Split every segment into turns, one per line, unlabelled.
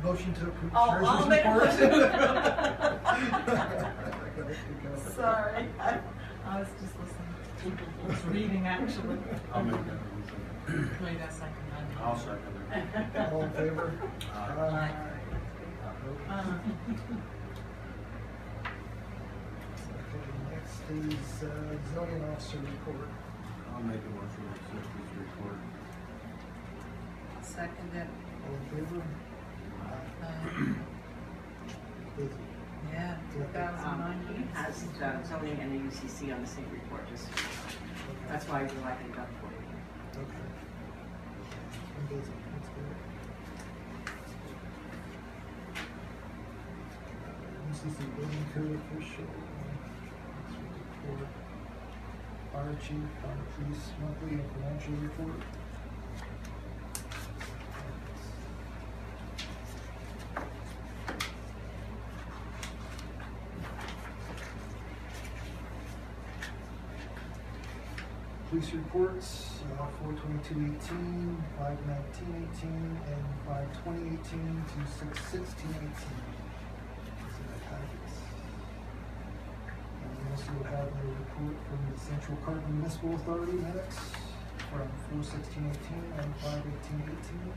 motion to approve
Oh,
treasurer's
I'll make a
report.
motion. Sorry, I was just listening. I was reading actually.
I'll make that motion.
Wait a second.
I'll second it.
All in favor?
Aye.
Okay, next is zoning officer report.
I'll make a motion to accept this report.
Second it.
All in favor? Busy.
Yeah, 2009.
Has zoning and the UCC on the same report, just, that's why we like it up for you.
Okay. I'm busy, that's good. UCC building code official. Report. Fire chief, fire police monthly and financial report. Police reports, 4/22/18, 5/19/18, and 5/20/18 to 6/16/18. And we also have a report from the Central Carton Municipal Authority minutes from 4/16/18 and 5/18/18.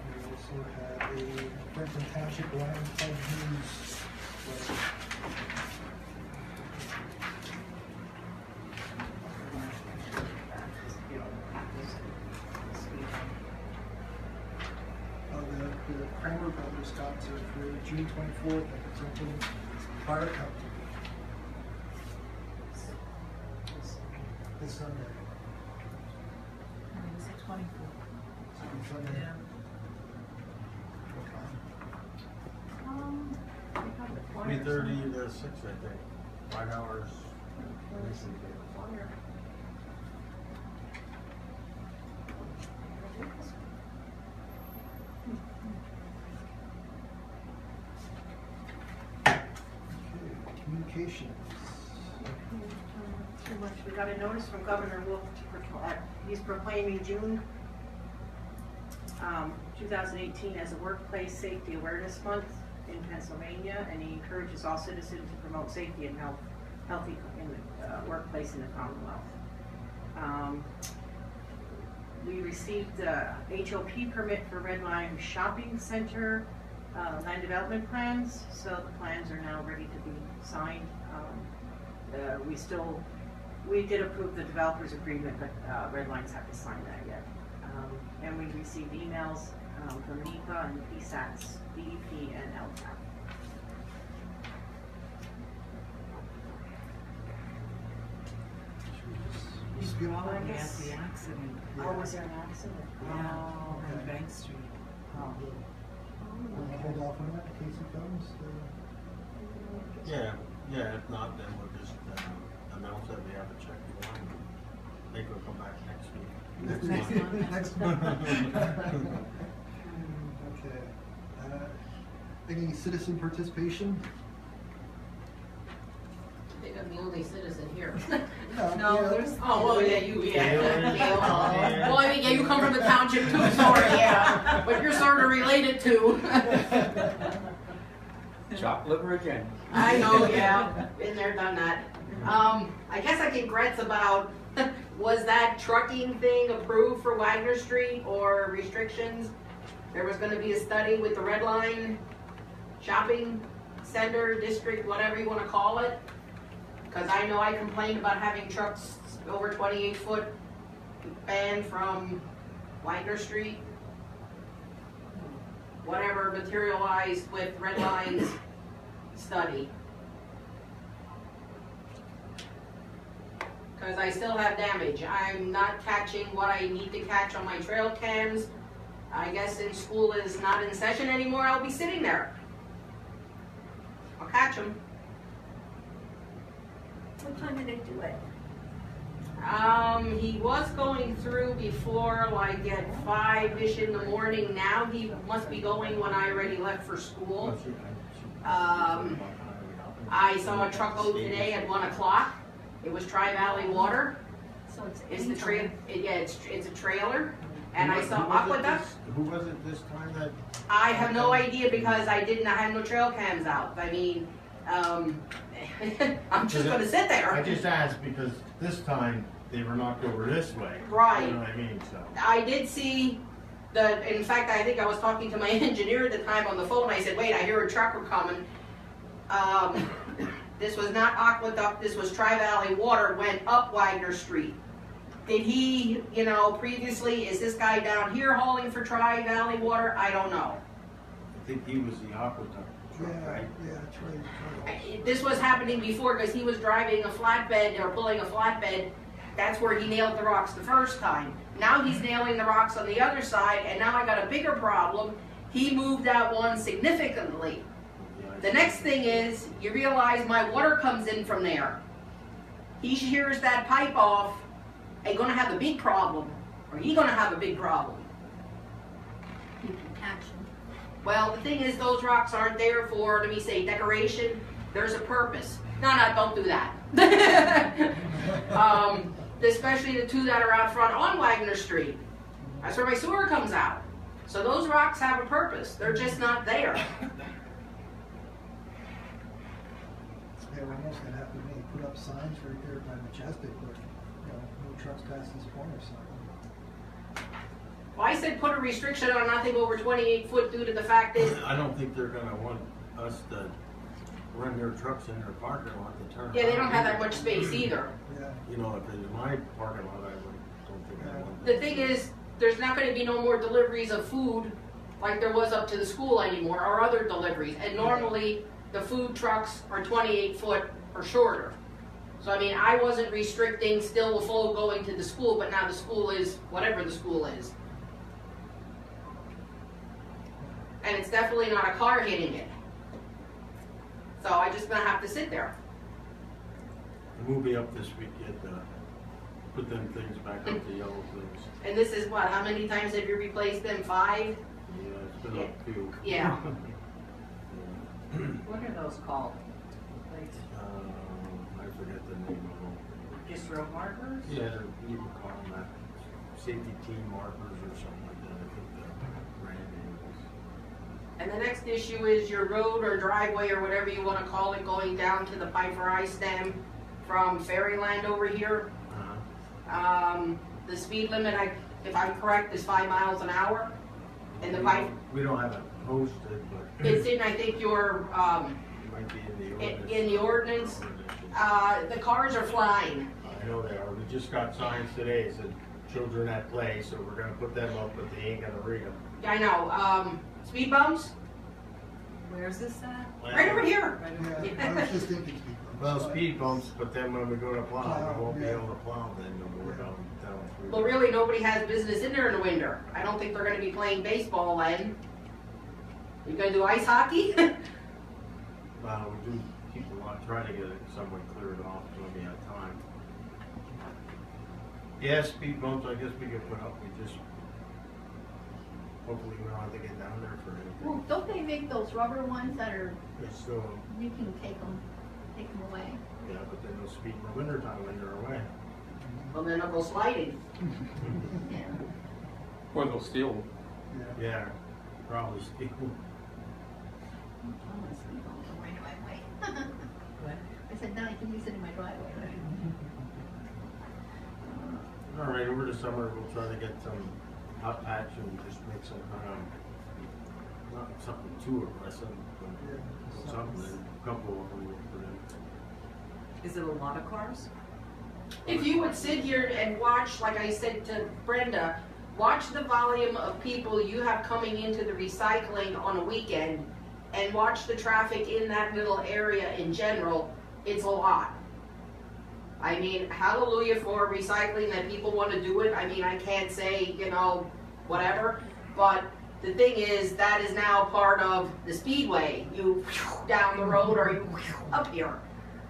We also have a Franklin Township Lion Club News letter. The Kramer Brothers concert for June 24th at the Temple Fire Company. This Sunday.
It's 24.
Sunday.
Yeah.
What time?
3:30 to 6, I think. 5 hours.
Okay, communications.
Too much. We got a notice from Governor Wolf, he's proclaiming June 2018 as a Workplace Safety Awareness Month in Pennsylvania, and he encourages all citizens to promote safety and healthy in the workplace in the Commonwealth. We received the HOP permit for Red Line Shopping Center land development plans, so the plans are now ready to be signed. We did approve the developer's agreement, but Red Lines have to sign that yet. And we received emails from NEPA and PSATs, DEP, and LTAP.
Just give
Probably
I
at
guess-
the accident.
Oh, was there an accident?
Yeah,
Oh,
on
okay.
Bank Street.
oh.
We'll hold off on that in case it comes.
Yeah, if not, then we'll just announce that we have a check the line. They could come back next week.
Next month.
Next month. Okay. Any citizen participation?
I think I'm the only citizen here.
No,
yeah.
there's.
Oh, well, yeah, you, yeah.
Yeah.
Well, I mean, yeah, you come from the township too, sorry, yeah, but you're sort of related to.
Chopped liver again.
I know, yeah, been there, done that. I guess I get grants about, was that trucking thing approved for Wagner Street or restrictions? There was gonna be a study with the Red Line Shopping Center District, whatever you wanna call it. Cause I know I complained about having trucks over 28-foot banned from Wagner Street. Whatever materialized with Red Line's study. Cause I still have damage. I'm not catching what I need to catch on my trail cams. I guess since school is not in session anymore, I'll be sitting there. I'll catch them.
What time did they do it?
He was going through before, like at 5-ish in the morning. Now he must be going when I already left for school. I saw a truckload today at 1 o'clock. It was Tri-Valley Water.
So it's
It's the trail, yeah, it's a trailer, and I saw
Who was it
Aqueduct.
Who was it this time that?
I have no idea because I have no trail cams out. I mean, I'm just gonna sit
I
there.
just asked because this time they were knocked over this way.
Right.
You know what I mean, so.
I did see in fact, I think I was talking to my engineer at the time on the phone. I said, wait, I hear a trucker coming. This was not Aqueduct, this was Tri-Valley Water, went up Wagner Street. Did he, previously, is this guy down here hauling for Tri-Valley Water? I don't know.
I think he was the aqueduct truck, right?
Yeah, Trey.
This was happening before because he was driving a flatbed or pulling a flatbed. That's where he nailed the rocks the first time. Now he's nailing the rocks on the other side, and now I got a bigger problem. He moved that one significantly. The next thing is, you realize my water comes in from there. He shears that pipe off, and gonna have a big problem, or he gonna have a big problem.
Action.
Well, the thing is, those rocks aren't there for, let me say, decoration. There's a purpose. No, don't do that. Especially the two that are out front on Wagner Street. That's where my sewer comes out. So those rocks have a purpose. They're just not there.
Yeah, we're almost gonna have to maybe put up signs right there by Majestic, where, no trucks past this point or something.
Well, I said put a restriction on nothing over 28 foot due to the fact is,
I don't think they're gonna want us to run their trucks in their parking lot to turn.
yeah, they don't
around.
have that much space either.
Yeah,
You know, if it was my parking lot, don't think I want.
The thing is, there's not going to be no more deliveries of food like there was up to the school anymore, or other deliveries. And normally, the food trucks are 28 foot or shorter. So I mean, I wasn't restricting still the flow going to the school, but now the school is whatever the school is. And it's definitely not a car hitting it. So I just gonna have to sit there.
We'll be up this week yet, put them things back up, the yellow things.
And this is what, how many times have you replaced them? 5?
Yeah, it's been up few.
Yeah.
What are those called? Like,
I forget the name of them.
just road markers?
Yeah, you can call them that, safety team markers or something like that, I think the brand name is.
And the next issue is your road or driveway or whatever you want to call it going down to the Piper Ice Stem from Fairyland over here. The speed limit, if I'm correct, is 5 miles an hour. And the pipe,
We don't have it posted, but.
it's in, I think, your,
It might be in the ordinance.
in the ordinance. The cars are flying.
I know they are, we just got signs today, it said children at play, so we're gonna put them up, but they ain't gonna read them.
I know, speed bumps,
Where's this at?
right over here.
yeah, I was just thinking speed bumps.
Well, speed bumps, but then when we go to plow, we won't be able to plow then no more down through.
Well, really, nobody has business in there in the winter. I don't think they're gonna be playing baseball then. You gonna do ice hockey?
We do keep a lot, try to get it somewhat cleared off when we have time. Yeah, speed bumps, I guess we could put up, we just, hopefully we don't have to get down there for
Well,
anything.
don't they make those rubber ones that are,
It's still,
you can take them away?
yeah, but then they'll speed in the winter time when they're away.
Well, then I'll go sliding.
Yeah.
Or they'll steal.
Yeah.
Yeah, probably speed.
I'm gonna speed bumps in my driveway. I said, now I can use it in my driveway, right?
All right, over the summer, we'll try to get some hot patch and just make some kind of, not something too aggressive, but something, a couple of them we'll put in.
Is it a lot of cars?
If you would sit here and watch, like I said to Brenda, watch the volume of people you have coming into the recycling on a weekend and watch the traffic in that little area in general, it's a lot. I mean, hallelujah for recycling that people want to do it. I mean, I can't say, whatever, but the thing is, that is now part of the speedway. You down the road or you up here.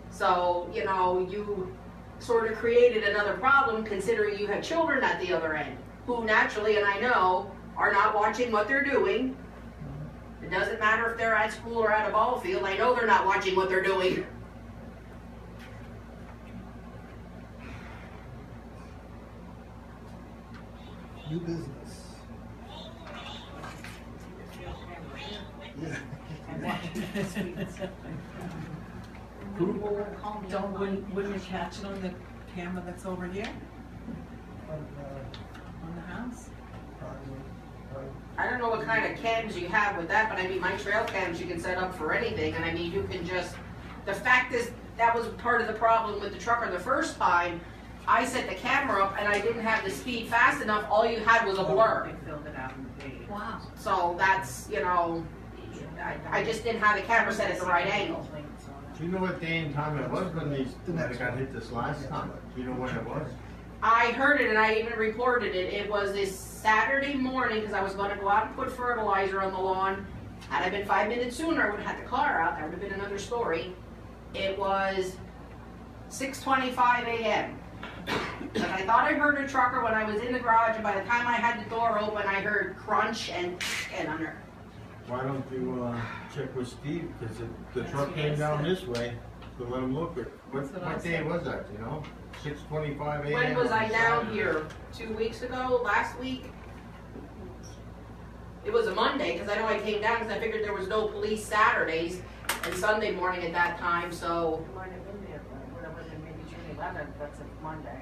So, you sort of created another problem considering you have children at the other end who naturally, and I know, are not watching what they're doing. It doesn't matter if they're at school or at a ball field. I know they're not watching what they're doing.
New business. Yeah.
Approval, wouldn't you catch it on the camera that's over here, on the house?
Probably.
I don't know what kind of cams you have with that, but I mean, my trail cams you can set up for anything, and I mean, you can just, the fact is, that was part of the problem with the trucker the first time. I set the camera up and I didn't have the speed fast enough, all you had was a blur.
They filled it out and paid.
Wow.
So that's, you know, I just didn't have the camera set at the right angle.
Do you know what day and time it was when they got hit this last time? Do you know when it was?
I heard it and I even reported it. It was this Saturday morning because I was going to go out and put fertilizer on the lawn. Had I been 5 minutes sooner, I would have had the car out. That would have been another story. It was 6:25 a.m. And I thought I heard a trucker when I was in the garage, and by the time I had the door open, I heard crunch and under.
Why don't you check with Steve, because the truck came down this way, to let him look at, what day was that, you know? 6:25 a.m.
When was I
on
down
Saturday.
here? 2 weeks ago? Last week? It was a Monday, because I know I came down because I figured there was no police Saturdays and Sunday morning at that time, so.
Might have been there, but would have been maybe June 11th, that's a Monday.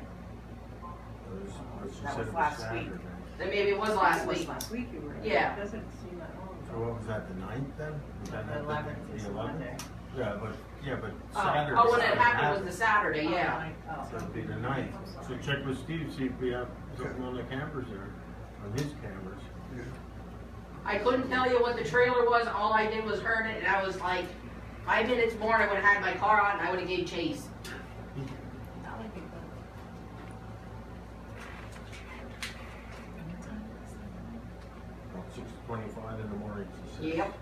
She
That
said
was
it
last
Saturday.
week.
Then maybe it was last
It was
week.
last week you were in.
Yeah.
It doesn't seem that long
So
ago.
what was that, the 9th then? Was that
The 11th is
the 11th?
Monday.
Yeah, but Saturday.
Oh, when it happened was the Saturday, yeah.
So it'd be the 9th. So check with Steve, see if we have something on the cameras there, on his cameras.
I couldn't tell you what the trailer was, all I did was heard it, and I was like, 5 minutes more, I would have had my car out and I would have gave chase.
That would be good.
About 6:25 in the morning, she said.
Yep.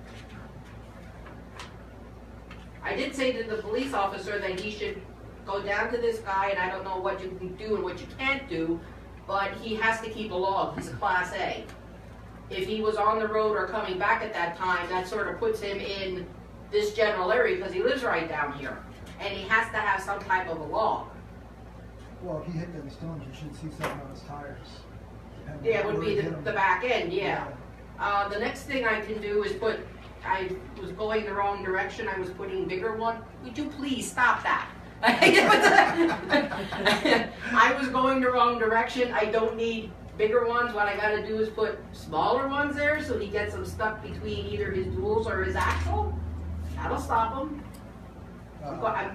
I did say to the police officer that he should go down to this guy, and I don't know what you can do and what you can't do, but he has to keep a log, he's a Class A. If he was on the road or coming back at that time, that sort of puts him in this general area, because he lives right down here. And he has to have some type of a log.
Well, if he hit them stones, you should see something on his tires. Depending
Yeah, it
on
would
where
be
he hit 'em.
the back end, yeah. The next thing I can do is I was going the wrong direction, I was putting bigger one. Would you please stop that? I was going the wrong direction, I don't need bigger ones. What I gotta do is put smaller ones there so he gets them stuck between either his duals or his axle. That'll stop him.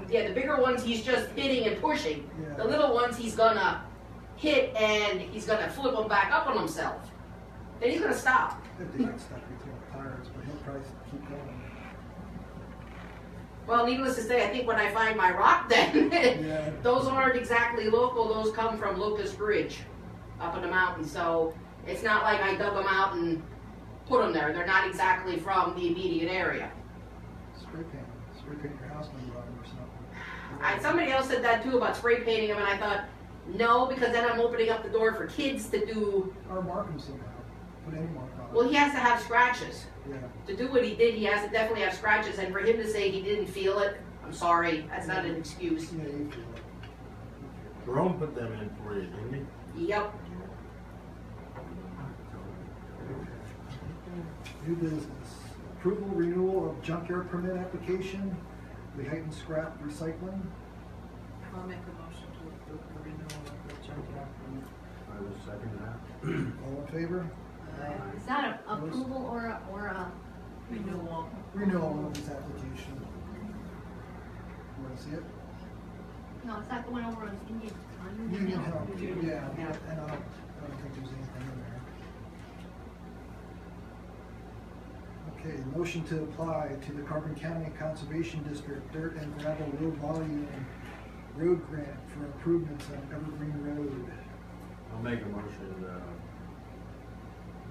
Yeah, the bigger ones he's just hitting and pushing.
Yeah.
The little ones he's gonna hit and he's gonna flip them back up on himself. Then he's gonna stop.
If they get stuck between the tires, but he'll probably keep going.
Well, needless to say, I think when I find my rock den,
Yeah.
those aren't exactly local, those come from Locust Ridge up in the mountains. So it's not like I dug them out and put them there. They're not exactly from the immediate area.
Spray paint your house when you run or something.
Somebody else said that too about spray painting them, and I thought, no, because then I'm opening up the door for kids to do.
Or mark them somehow. Put any mark on it.
Well, he has to have scratches.
Yeah.
To do what he did, he has to definitely have scratches, and for him to say he didn't feel it, I'm sorry, that's not an excuse.
Yeah, you feel it.
Jerome put them in for you, didn't he?
Yep.
New business. Approval renewal of junkyard permit application, Lehighton Scrap Recycling.
I'll make a motion to approve the renewal of the junkyard permit.
I will second that.
All in favor?
Is that an approval or a
Renewal.
Renewal of this application. You wanna see it?
no, is that the one over on Indian Time?
Union Health, yeah,
Yeah.
and I don't think there's anything in there. Okay, motion to apply to the Carbon County Conservation District Dirt and Gravel Road Volume Road Grant for improvements on Evergreen Road.
I'll make a motion,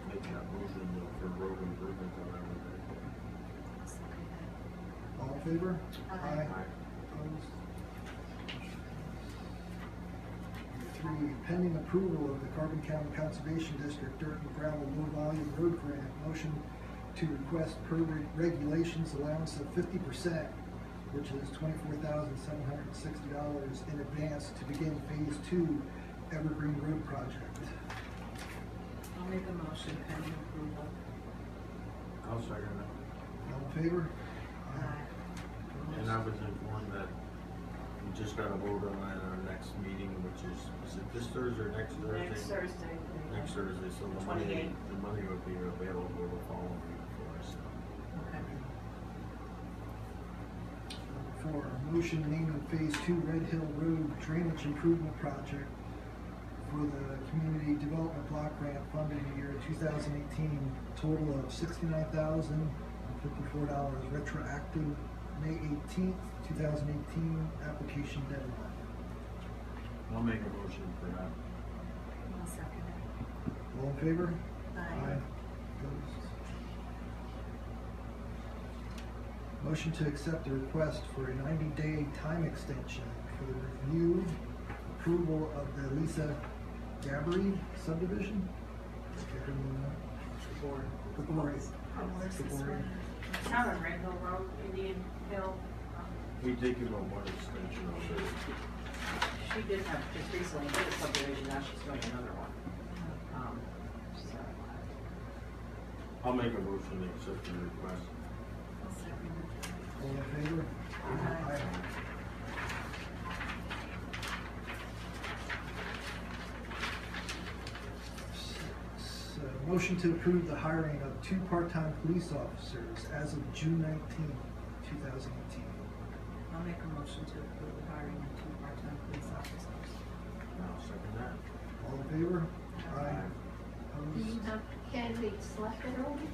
make that motion for road improvements on everything.
All in favor?
Aye.
Opposed? 3, pending approval of the Carbon County Conservation District Dirt and Gravel Low Volume Road Grant, motion to request per regulations allowance of 50%, which is $24,760 in advance to begin Phase 2 Evergreen Road project.
I'll make a motion pending approval.
I'll second that.
All in favor?
And I was informed that we just got to vote on that at our next meeting, which is it this Thursday or next Thursday?
Next Thursday.
Next Thursday, so the money will be available the following week for us.
Okay.
For a motion naming Phase 2 Red Hill Road Drainage Improvement Project for the Community Development Block Grant funded in the year 2018, total of $69,054, retroactive May 18th, 2018, application deadline.
I'll make a motion for that.
I'll second it.
All in favor?
Aye.
Opposed? Motion to accept a request for a 90-day time extension for the review, approval of the Lisa Gabbery subdivision. Gabori.
Town of Red Hill Road, Indian Hill.
We did give them one extension already.
She did have just recently did a subdivision, now she's doing another one. So,
I'll make a motion to accept the request.
I'll second it.
All in favor?
Aye.
Six, motion to approve the hiring of 2 part-time police officers as of June 19th, 2018.
I'll make a motion to approve the hiring of 2 part-time police officers.
I'll second that.
All in favor?
Aye.
Do you
Opposed?
have candidates selected already?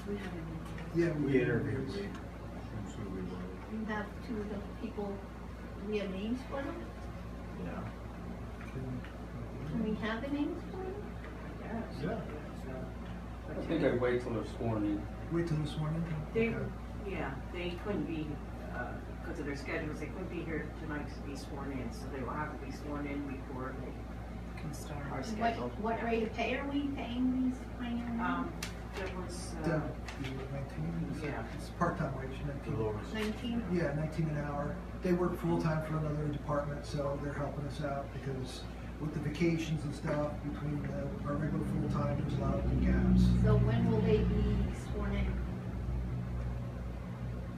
We have any?
Yeah,
We interviewed, that's who we wanted.
You have 2 of the people, do we have names for them?
Yeah.
Can we have the names for them?
Yeah.
I think I'd wait till they're sworn in.
Wait till this morning?
They,
Okay.
yeah, they couldn't be, because of their schedules, they couldn't be here tonight to be sworn in, so they will have to be sworn in before they
Can start.
are scheduled.
What rate of pay are we paying these minor?
There was,
Deb, you were 19?
yeah.
It's part-time wage,
The
19.
lowest.
19?
Yeah, 19 an hour. They work full-time for another department, so they're helping us out because with the vacations and stuff between our regular full-time, there's a lot of gaps.
So when will they be sworn in?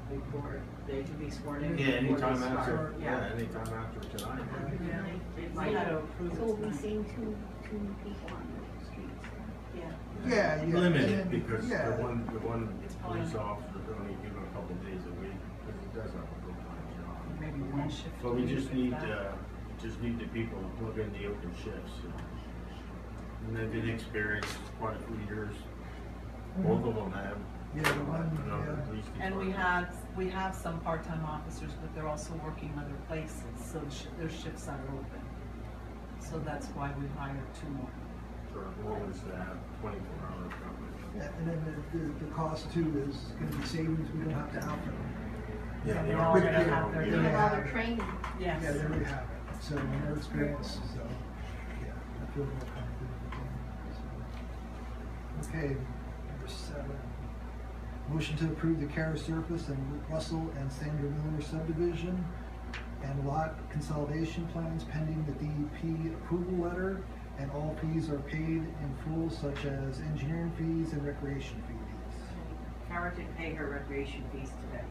before they can be sworn in.
Yeah,
before they
anytime
start.
after,
Yeah.
anytime after tonight.
Yeah.
It
We
might,
had to approve
So we'll be
it tonight.
seeing two people on the streets.
yeah.
Yeah, yeah.
Limited,
and then-
because
yeah.
the one
It's
police
fine.
officer only give a couple days a week, because he does have a full-time job.
Maybe one shift.
But we
a week,
just
if
need,
that.
the people to plug in the open shifts. And they've been experienced quite a few years. Both of them have.
Yeah, the one,
Another
yeah.
police
And
department.
we have some part-time officers, but they're also working other places, so their shifts are open. So that's why we hired 2 more.
So our goal is to have 24-hour coverage.
Yeah, and then the cost too is gonna be savings, we don't have to outfit them.
Yeah,
they
they're
are
all
pretty
gonna
good.
have their-
They
Yeah.
have all their training.
Yes.
Yeah, they already have it, so in their experience, so, yeah, I feel more confident with them. So. Okay, number 7. Motion to approve the Kara Surface and Russell and Sandra Miller subdivision and lot consolidation plans pending the DEP approval letter, and all fees are paid in full, such as engineering fees and recreation fees.
Kara did pay her recreation fees today.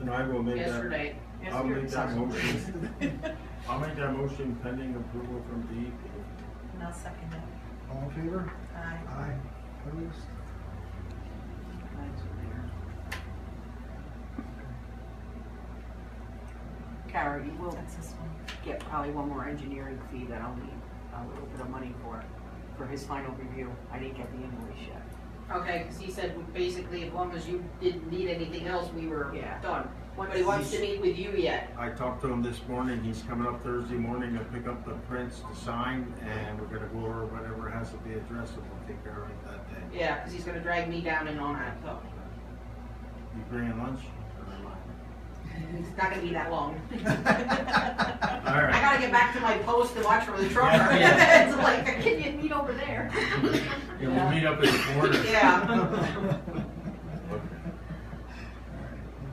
And I will make that.
Yesterday.
I'll make that
Yesterday.
motion. I'll make that motion pending approval from DEP.
And I'll second it.
All in favor?
Aye.
Aye. Opposed?
Mine's in there. Kara, you will
That's this one.
get probably one more engineering fee that I'll need a little bit of money for his final review. I didn't get the invoice yet.
Okay, because he said basically as long as you didn't need anything else, we were
Yeah.
done. But he wants to meet with you yet.
I talked to him this morning, he's coming up Thursday morning to pick up the prints to sign, and we're gonna go over whatever has to be addressed, and we'll take care of it that day.
Yeah, because he's gonna drag me down and on that, so.
You bringing lunch?
It's not gonna be that long.
All
I
right.
gotta get back to my post to watch for the trucker.
Yeah.
It's like,
Can you meet over there?
Yeah, we'll meet up in the corner.
yeah.
Okay.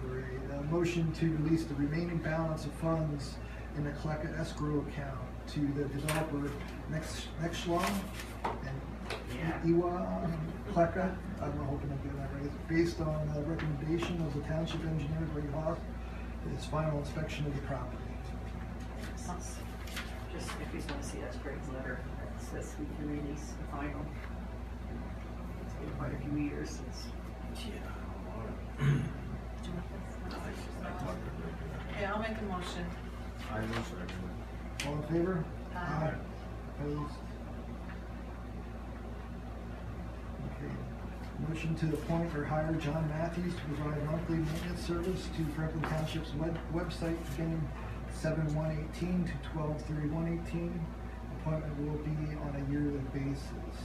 Number 8, motion to release the remaining balance of funds in the collected escrow account to the developer next Schlong and
Yeah.
Iwa Pleka, I'm hoping I'm getting that right, it's based on the recommendation of the township engineer, Greg Hoff, his final inspection of the property.
Just if you just wanna see, that's Greg's letter, that says we can release the final. It's been quite a few years since.
Okay, I'll make a motion.
I will second it.
All in favor?
Aye.
Opposed? Okay. Motion to appoint or hire John Matthews to provide monthly maintenance service to Franklin Township's website beginning 7/1/18 to 12/31/18. Appointment will be on a yearly basis.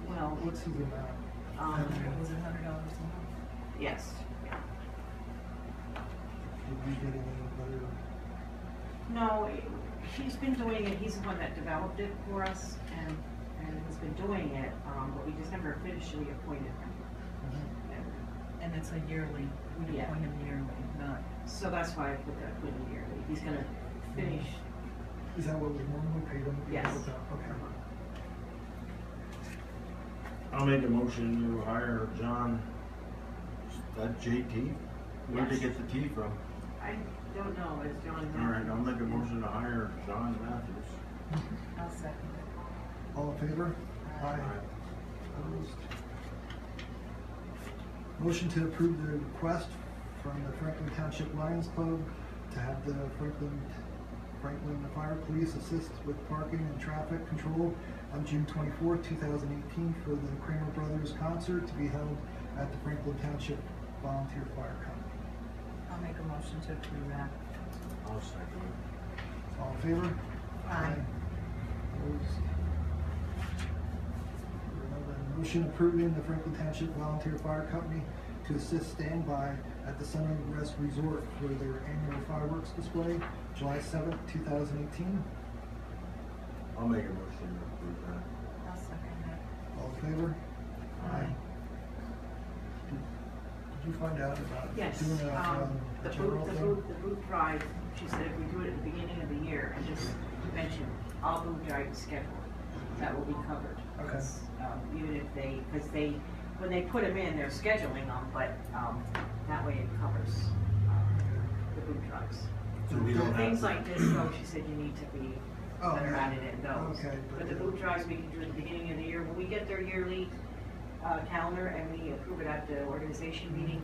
Now what's his amount?
Was it $100 a month?
Yes, yeah.
Did we get any better?
No, he's been doing it, he's the one that developed it for us, and has been doing it, but we just never officially appointed him.
And it's a yearly, we
Yeah.
appoint him yearly, not.
So that's why I put that in yearly. He's gonna finish.
Is that what we normally pay them?
Yes.
Okay.
I'll make a motion to hire John, that JT? Where'd they
Yes.
get the T from?
I don't know, is John?
All right, I'll make a motion to hire John Matthews.
I'll second it.
All in favor?
Aye.
Opposed? Motion to approve the request from the Franklin Township Lions Club to have the Franklin Fire Police assist with parking and traffic control on June 24th, 2018 for the Kramer Brothers concert to be held at the Franklin Township Volunteer Fire Company.
I'll make a motion to approve that.
I'll second it.
All in favor?
Aye.
Opposed? Motion approving the Franklin Township Volunteer Fire Company to assist standby at the Sun and Rest Resort for their annual fireworks display, July 7th, 2018.
I'll make a motion to approve that.
I'll second that.
All in favor?
Aye.
Did you find out about
Yes,
doing
the
a general thing?
the boot drive, she said if we do it at the beginning of the year, and just mention all boot drive schedule, that will be covered.
Okay.
Even if when they put them in, they're scheduling them, but, that way it covers, the boot drives.
So we don't have
Things
to-
like this, though, she said you need to be
Oh,
better
yeah.
at it in those.
Okay,
But the boot drives, we can do at the beginning of the year, when we get their yearly, calendar and we approve it at the organization meeting,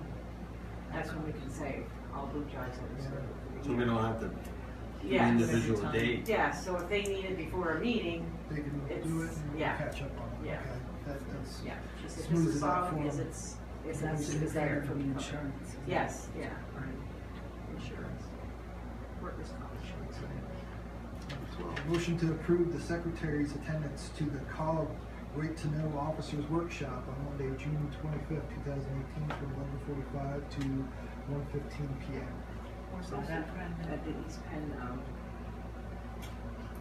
that's when we can say all boot drives are scheduled for the
So we
year.
don't have to,
Yes.
individual
Every time.
date.
Yeah, so if they need it before a meeting,
They can do it
It's-
and we'll
yeah.
catch up on it.
Yeah.
Okay, that's.
yeah, she said
Smooths
this is
it out
all,
for
because
them.
it's
That's
it's there for
the
the
insurance. isn't it?
Yes, yeah, insurance, workers' comp insurance.
Motion to approve the secretary's attendance to the COG Right to Know Officers Workshop on Monday, June 25th, 2018 from 11:45 to 1:15 p.m.
Where's that at, Brandon?
At the East Penn,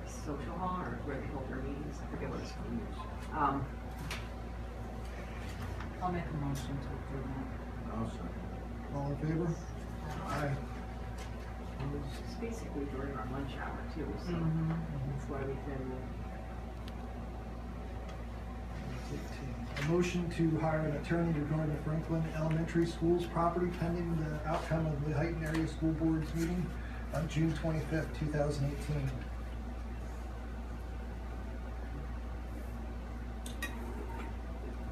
social hall, or where they hold their meetings, I forget what it's called.
I'll make a motion to approve that.
I'll second.
All in favor? Aye. Opposed?
It's basically during our lunch hour too, so
Mhm.
that's why we can,
15. A motion to hire an attorney regarding the Franklin Elementary School's property pending the outcome of the Lehighton Area School Board's meeting on June 25th, 2018.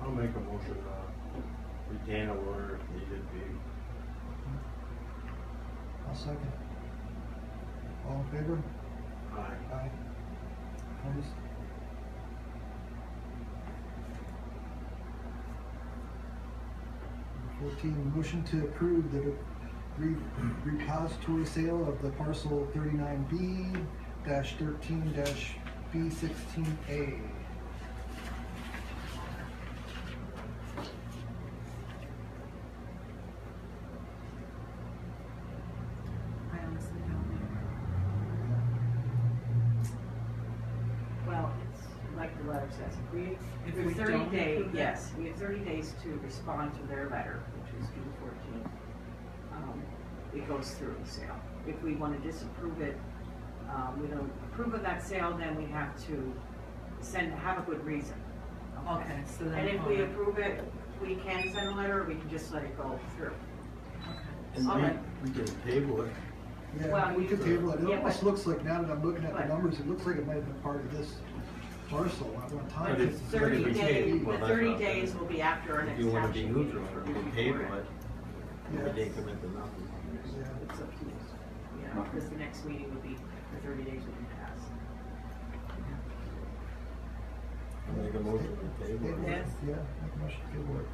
I'll make a motion, retain a lawyer if needed be.
I'll second. All in favor?
Aye.
Aye. Opposed? Number 14, motion to approve the repository sale of the parcel 39B-13-B16A.
I honestly don't know.
well, it's like the letter says, we
If
have
we
30
don't
days,
approve it?
yes, we have 30 days to respond to their letter, which is June 14th. It goes through the sale. If we want to disapprove it, we don't approve of that sale, then we have to have a good reason.
Okay, so then.
And if we approve it, we can send a letter, or we can just let it go through.
And
All right.
we can table it.
Yeah,
Well,
we could table it. It
yeah,
almost
but-
looks like, now that I'm looking at the
but-
numbers, it looks like it might have been part of this parcel at one time.
But it's
30
But if we
days,
table,
the
that's
30
not
days
fair.
will be after our
If
next
you wanna
township
be
meeting.
neutral, we can
Before
table
it.
it.
Yeah.
We didn't commit to nothing.
Yeah.
It's up to you. Yeah, because the next meeting would be, the 30 days would be passed.
I make a motion to table it.
Yes.
Yeah, make a motion to table it.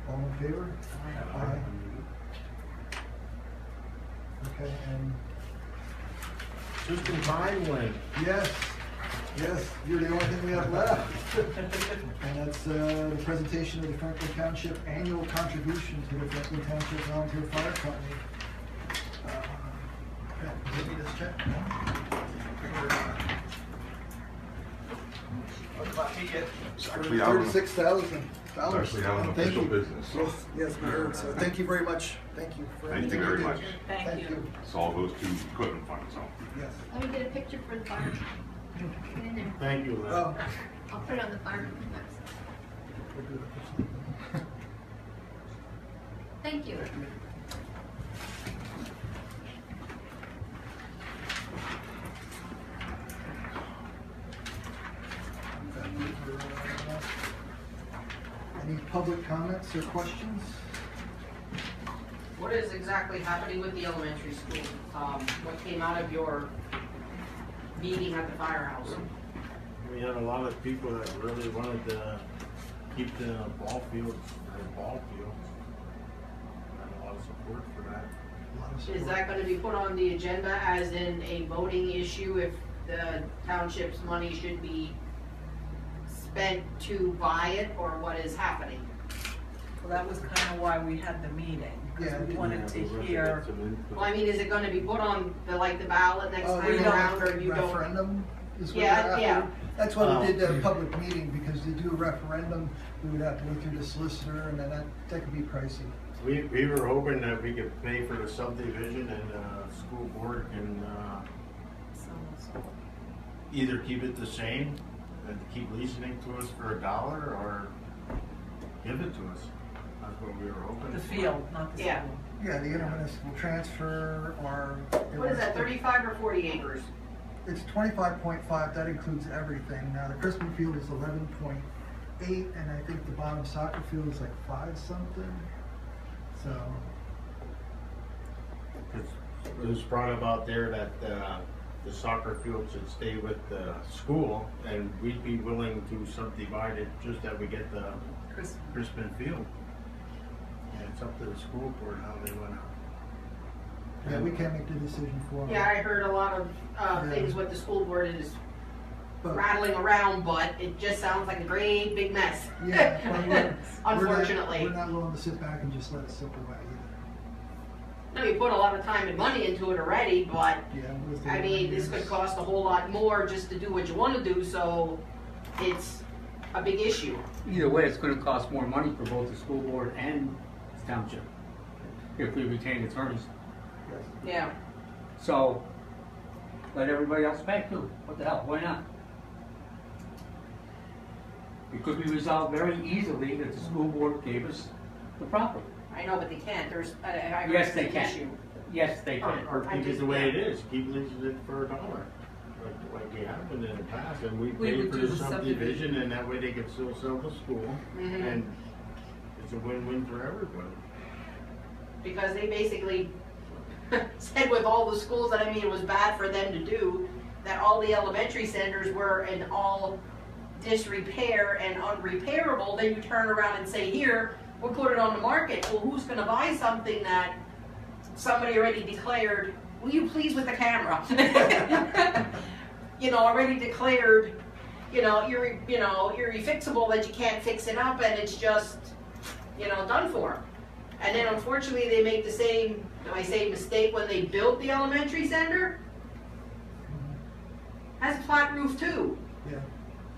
All in favor? Aye. Okay, and
Just in time when.
yes, you're the only thing we have left. And that's the presentation of the Franklin Township annual contribution to the Franklin Township Volunteer Fire Company. Yeah, give me this check.
It's actually out of, it's
$36,000.
actually out of
Thank
official
you.
business, so
Yes, we heard, so thank you very much. Thank you for
thank
everything
you very
do.
much.
Thank you.
This all goes to equipment fund, so.
Yes.
Let me get a picture for the fire. Get in there.
Thank you, Lynn.
Oh.
I'll put it on the fire. Thank you.
Any public comments or questions?
What is exactly happening with the elementary school? What came out of your meeting at the firehouse?
We had a lot of people that really wanted to keep the ball fields as ball fields. Had a lot of support for that.
A lot of
Is
support.
that gonna be put on the agenda as in a voting issue if the township's money should be spent to buy it, or what is happening?
Well, that was kind of why we had the meeting,
Yeah,
because we wanted to
Yeah, we'll
hear.
get some input.
Well, I mean, is it gonna be put on the ballot next
Oh,
time
we
around, or you don't?
Referendum is what
Yeah,
you're after?
yeah.
That's why we did that public meeting, because to do a referendum, we would have to go through the solicitor, and then that could be pricey.
We were hoping that we could pay for the subdivision and school board can either keep it the same and keep leasing it to us for $1 or give it to us. That's what we were hoping.
The
for.
field, not the
Yeah.
school.
Yeah, the intermunicipal transfer, or.
What is that, 35 or 40 acres?
It's 25.5, that includes everything. Now, the Crispin Field is 11.8, and I think the bottom soccer field is like 5 something. So,
'Cause it was brought about there that the soccer field should stay with the school and we'd be willing to subdivide it just that we get the
Chris,
Crispin Field. And it's up to the school board how they want to.
yeah, we can't make the decision for them.
Yeah, I heard a lot of things what the school board is
But-
rattling around, but it just sounds like a great big mess.
Yeah, but
Unfortunately.
We're not willing to sit back and just let it slip away
No, you put a lot of time and money into it already, but
either. Yeah. with the
I mean, this could cost a whole lot more just to do what you want to do, so it's a big issue.
Either way, it's gonna cost more money for both the school board and the township, if we retain attorneys.
Yes.
Yeah.
So, let everybody else pay too. What the hell, why not? It could be resolved very easily if the school board gave us the property.
I know, but they can't. There's, I heard
Yes,
it's
they
an
can.
issue.
Yes, they can.
Or
I
keep it
just-
the way it is, keep leasing it for $1, like we have been in the past, and we
We
pay
would
for
do
the
the
subdivision,
subdivision.
and that way they can still sell the school,
Mhm.
and it's a win-win for everybody.
Because they basically said with all the schools that, I mean, it was bad for them to do, that all the elementary centers were in all disrepair and unrepairable, then you turn around and say, here, we'll put it on the market. Well, who's gonna buy something that somebody already declared, will you please with the camera? You know, already declared, irrefixable, that you can't fix it up, and it's just, done for. And then unfortunately, they make the same, I say mistake when they built the elementary center. Has a flat roof too.
Yeah.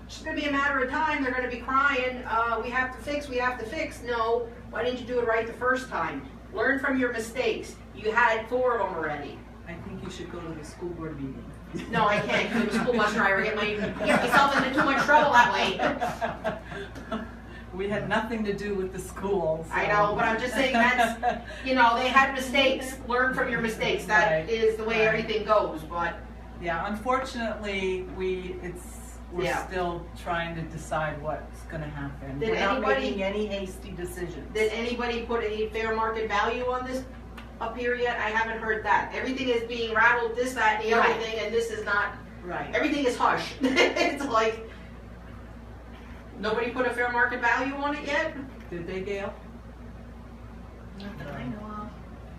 It's just gonna be a matter of time, they're gonna be crying, we have to fix. No, why didn't you do it right the first time? Learn from your mistakes. You had 4 of them already.
I think you should go to the school board meeting.
No, I can't, because I'm a school bus driver, I get myself into too much trouble that way.
We had nothing to do with the school. So.
I know, but I'm just saying that's, you know, they had mistakes, learn from your mistakes, that
Right,
is the way
right.
everything goes, but,
Yeah, unfortunately, we're
Yeah.
still trying to decide what's gonna happen.
Did
We're not
anybody-
making any hasty decisions.
did anybody put any fair market value on this up here yet? I haven't heard that. Everything is being rattled, this, that, and the other
Right.
thing, and this is not,
Right.
everything is hush. It's like, nobody put a fair market value on it yet?
Did they, Gail?
Not that I know of.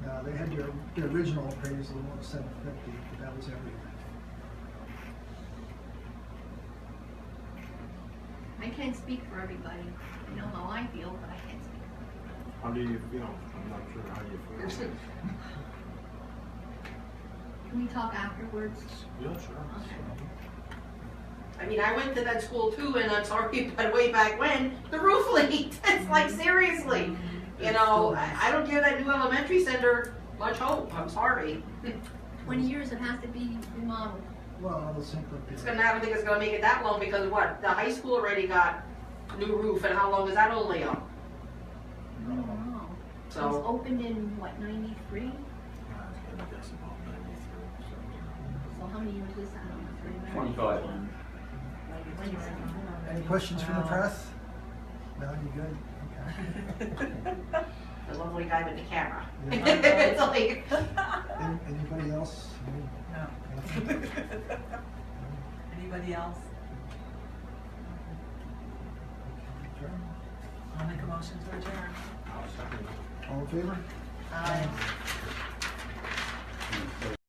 No, they had their original appraisal of 750, but that was everything.
I can't speak for everybody. I know how I feel, but I can't speak.
How do you feel? I'm not sure how you feel.
Can we talk afterwards?
Yeah, sure.
Okay.
I mean, I went to that school too, and I'm sorry, but way back when, the roof leaked. It's like, seriously. You know, I don't give that new elementary center much hope, I'm sorry.
20 years, it has to be remodeled.
Well, I was thinking.
I don't think it's gonna make it that long, because what, the high school already got new roof, and how long is that only up?
I don't know. It was
So,
opened in, what, 93?
I was gonna guess about 93,
So how many years is that on the three?
25.
Any questions from the press? No, you good? Okay.
the lovely guy with the camera.
Yeah.
It's like,
Anybody else?
No.
Nothing?
Anybody else?
Adjourn.
I'll make a motion to adjourn.
so. I'll second it.
All in favor?
Aye.